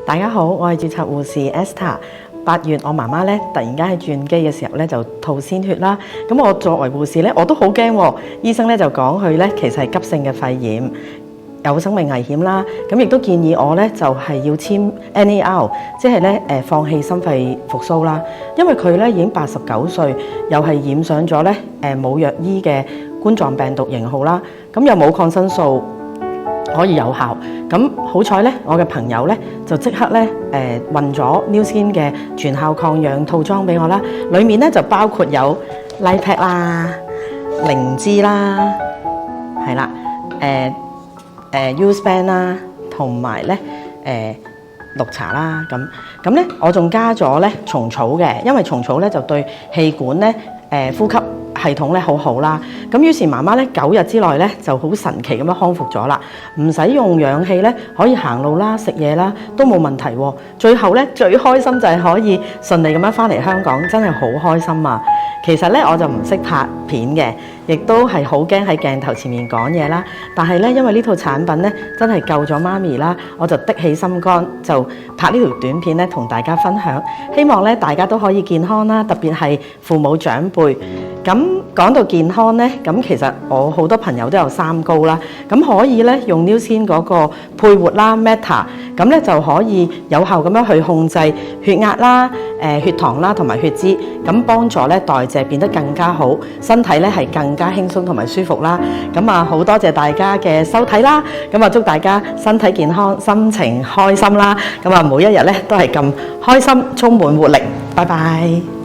大家好，我係註冊護士 Esther。8月我媽媽咧突然間喺轉機嘅時候咧就吐鮮血啦，咁我作為護士咧我都好驚喎。醫生咧就講佢咧其實係急性嘅肺炎，有生命危險啦。咁亦都建議我咧就係要簽 NAR， 即係咧放棄心肺復甦啦。因為佢咧已經89歲，又係染上咗咧冇藥醫嘅冠狀病毒型號啦，咁又冇抗生素可以有效。咁好彩咧，我嘅朋友咧就即刻咧運咗 Nu Skin 嘅全效抗氧套裝俾我啦。裡面咧就包括有 Lipad 啦、靈芝啦，係啦，U-Span 啦，同埋咧綠茶啦。咁咧我仲加咗咧蟲草嘅，因為蟲草咧就對氣管咧呼吸系統咧好好啦。咁於是媽媽咧9日之內咧就好神奇咁樣康復咗啦，唔使用氧氣咧可以行路啦、食嘢啦都冇問題喎。最後咧最開心就係可以順利咁樣翻嚟香港，真係好開心啊！其實咧我就唔識拍片嘅，亦都係好驚喺鏡頭前面講嘢啦。但係咧因為呢套產品咧真係救咗媽咪啦，我就的起心肝就拍呢條短片咧同大家分享，希望咧大家都可以健康啦，特別係父母長輩。咁講到健康咧，咁其實我好多朋友都有三高啦，咁可以咧用 Nu Skin 嗰個配活啦 Meta， 咁咧就可以有效咁樣去控制血壓啦、血糖啦同埋血脂，咁幫助咧代謝變得更加好，身體咧係更加輕鬆同埋舒服啦。咁啊好多謝大家嘅收睇啦，咁啊祝大家身體健康、心情開心啦，咁啊每一日咧都係咁開心、充滿活力。拜拜。